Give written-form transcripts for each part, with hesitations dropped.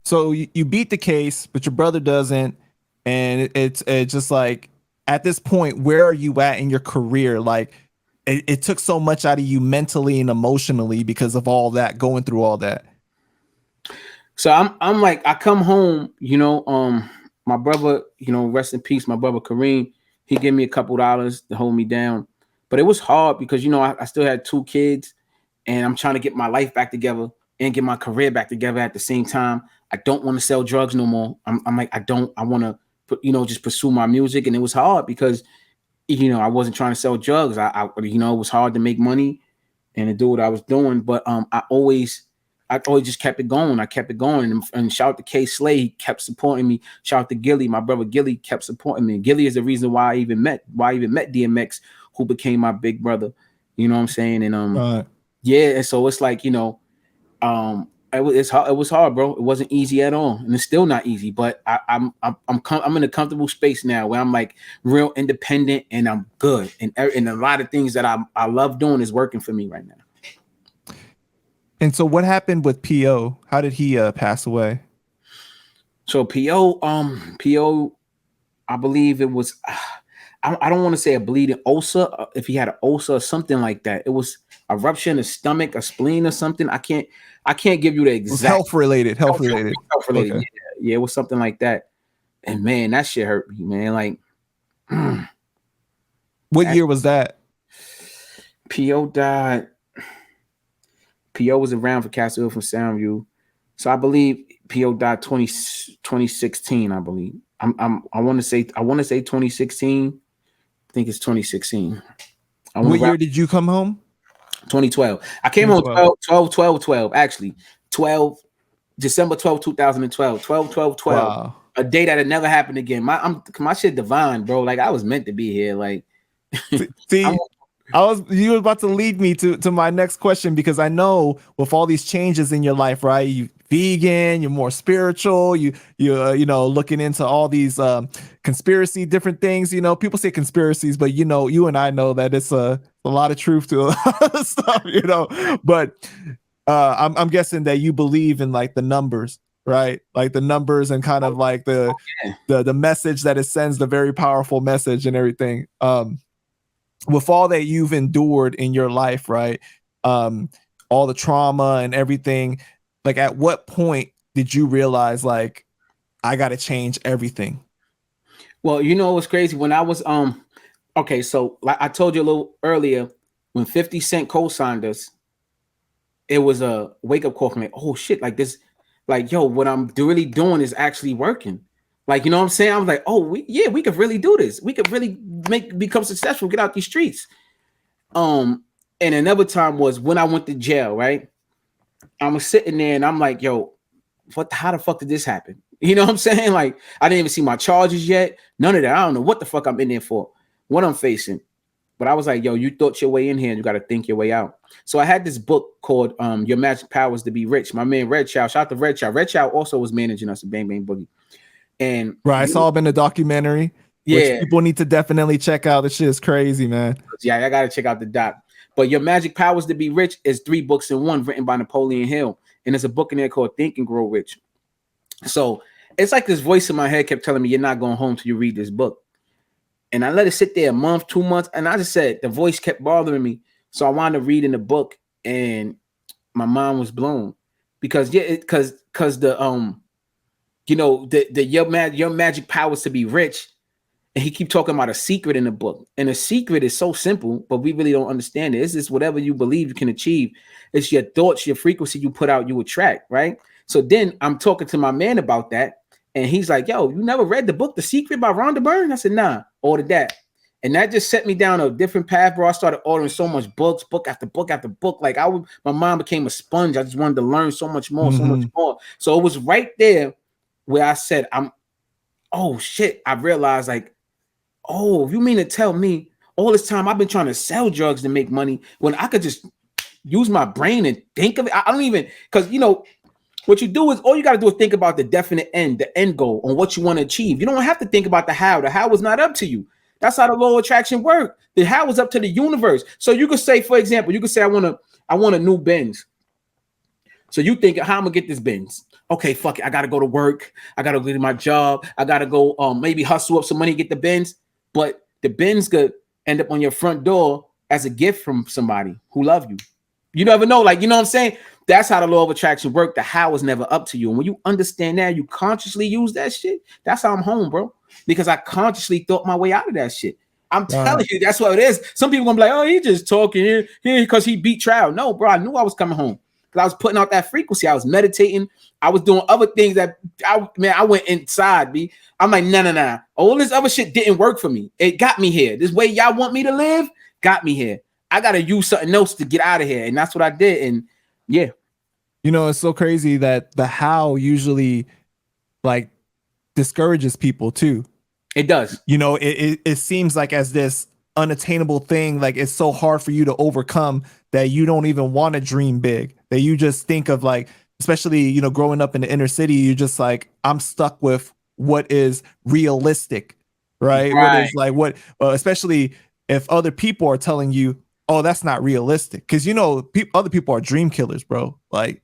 So you beat the case, but your brother doesn't, and it's just like at this point, where are you at in your career? Like it took so much out of you mentally and emotionally because of all that, going through all that. So I'm like, I come home, my brother, rest in peace, my brother Kareem, he gave me a couple dollars to hold me down. But it was hard because I still had 2 kids and I'm trying to get my life back together and get my career back together at the same time. I don't want to sell drugs no more. I'm like, I want to just pursue my music. And it was hard because I wasn't trying to sell drugs. It was hard to make money and to do what I was doing. But I always just kept it going. I kept it going. And shout out to K Slay, he kept supporting me. Shout out to Gilly, my brother Gilly kept supporting me. Gilly is the reason why I even met DMX, who became my big brother. You know what I'm saying? And yeah, and so it's like, it was hard, bro. It wasn't easy at all, and it's still not easy. But I'm in a comfortable space now where I'm like real independent and I'm good, and a lot of things that I love doing is working for me right now. And so, what happened with P.O.? How did he pass away? So P.O., I believe it was. I don't want to say a bleeding ulcer. If he had an ulcer or something like that, it was a rupture in the stomach, a spleen or something. I can't give you the exact. Health related. Okay. Yeah, it was something like that. And man, that shit hurt me, man. Like, what year was that? P.O. died. P.O. was around for Castlehill from Soundview, so I believe P.O. died 2016. I believe. I want to say 2016. I think it's 2016. What year did you come home? 2012. I came home 12, actually. December 12, 2012. 12. Wow. A day that had never happened again. My shit divine, bro. Like I was meant to be here. Like see, you were about to lead me to my next question, because I know with all these changes in your life, right? You vegan, you're more spiritual, you looking into all these conspiracy different things. People say conspiracies, but you and I know that it's a lot of truth to a lot of stuff, but I'm guessing that you believe in like the numbers, right? Like the numbers and kind of like the message that it sends, the very powerful message and everything. With all that you've endured in your life, right? All the trauma and everything, like at what point did you realize like I got to change everything? Well, what's crazy, when I was okay, so like I told you a little earlier, when 50 Cent co-signed us, it was a wake-up call for me. Oh shit, like this, like yo, what I'm really doing is actually working. Like, you know what I'm saying? I was like, oh, we could really do this. We could really become successful, get out these streets. And another time was when I went to jail, right? I was sitting there and I'm like, yo, how the fuck did this happen? You know what I'm saying? Like, I didn't even see my charges yet. None of that. I don't know what the fuck I'm in there for, what I'm facing. But I was like, yo, you thought your way in here and you got to think your way out. So I had this book called Your Magic Powers to Be Rich. My man, Red Chow, shout out to Red Chow. Red Chow also was managing us at Bang Bang Boogie. And right, I saw it in a documentary, which people need to definitely check out. This shit is crazy, man. Yeah, I gotta check out the doc. But Your Magic Powers to Be Rich is 3 books in one, written by Napoleon Hill, and there's a book in there called Think and Grow Rich. So it's like this voice in my head kept telling me, you're not going home till you read this book. And I let it sit there a month, 2 months, and I just said, the voice kept bothering me. So I wound up reading the book, and my mind was blown because the your magic powers to be rich, and he keep talking about a secret in the book, and the secret is so simple, but we really don't understand it. It's just whatever you believe you can achieve. It's your thoughts, your frequency you put out, you attract, right? So then I'm talking to my man about that, and he's like, yo, you never read the book The Secret by Rhonda Byrne? I said, nah, ordered that. And that just set me down a different path, bro. I started ordering so much books, book after book after book. Like my mind became a sponge. I just wanted to learn so much more, so much more. So it was right there where I said, oh shit. I realized like, oh, you mean to tell me all this time I've been trying to sell drugs to make money when I could just use my brain and think of it? I don't even, because what you do is all you got to do is think about the definite end, the end goal on what you want to achieve. You don't have to think about the how. The how is not up to you. That's how the law of attraction works. The how is up to the universe. So you could say, for example, I want a new Benz. So you think, how I'm gonna get this Benz? Okay, fuck it. I gotta go to work. I gotta go to my job. I gotta go maybe hustle up some money, get the Benz. But the Benz could end up on your front door as a gift from somebody who love you. You never know. Like, you know what I'm saying? That's how the law of attraction works. The how is never up to you. And when you understand that, you consciously use that shit. That's how I'm home, bro. Because I consciously thought my way out of that shit. I'm telling you, that's what it is. Some people gonna be like, oh, he just talking here because he beat trial. No, bro, I knew I was coming home. Because I was putting out that frequency. I was meditating. I was doing other things that I went inside, B. I'm like, nah. All this other shit didn't work for me. It got me here. This way y'all want me to live got me here. I gotta use something else to get out of here. And that's what I did. And yeah. You know, it's so crazy that the how usually like discourages people too. It does. You know, it seems like as this unattainable thing, like it's so hard for you to overcome that you don't even want to dream big, that you just think of like, especially, you know, growing up in the inner city, you're just like, I'm stuck with what is realistic, right? What is like what, especially if other people are telling you, oh, that's not realistic. Cause you know, other people are dream killers, bro. Like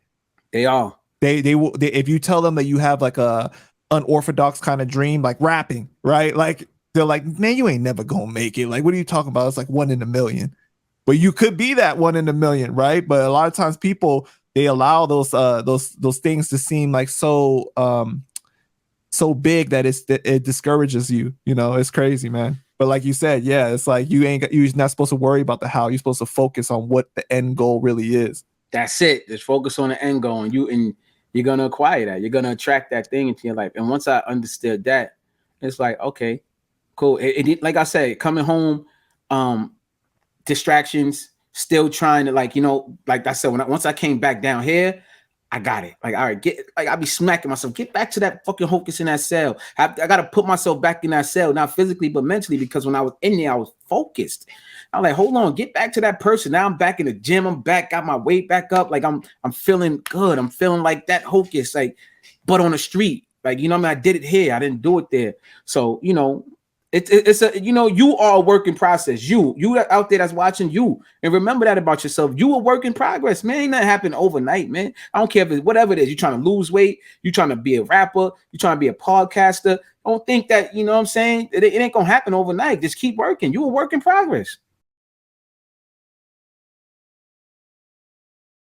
they are. They will, if you tell them that you have like a unorthodox kind of dream, like rapping, right? Like they're like, man, you ain't never gonna make it. Like, what are you talking about? It's like 1 in a million. But you could be that 1 in a million, right? But a lot of times people, they allow those things to seem like so big that it discourages you. You know, it's crazy, man. But like you said, yeah, it's like you're not supposed to worry about the how. You're supposed to focus on what the end goal really is. That's it. Just focus on the end goal, and you're gonna acquire that. You're gonna attract that thing into your life. And once I understood that, it's like, okay, cool. It like I said, coming home, distractions, still trying to, like, you know, like I said, once I came back down here, I got it. Like, all right, I'll be smacking myself. Get back to that fucking Hocus in that cell. I gotta put myself back in that cell, not physically, but mentally, because when I was in there, I was focused. I'm like, hold on, get back to that person. Now I'm back in the gym. I'm back, got my weight back up. Like I'm feeling good. I'm feeling like that Hocus, like, but on the street. Like, you know what I mean? I did it here. I didn't do it there. So, you know, it's a, you know, you are a work in process. You out there that's watching you. And remember that about yourself. You a work in progress, man. Ain't nothing happen overnight, man. I don't care if it's whatever it is. You're trying to lose weight. You're trying to be a rapper. You're trying to be a podcaster. Don't think that, you know what I'm saying? It ain't going to happen overnight. Just keep working. You a work in progress.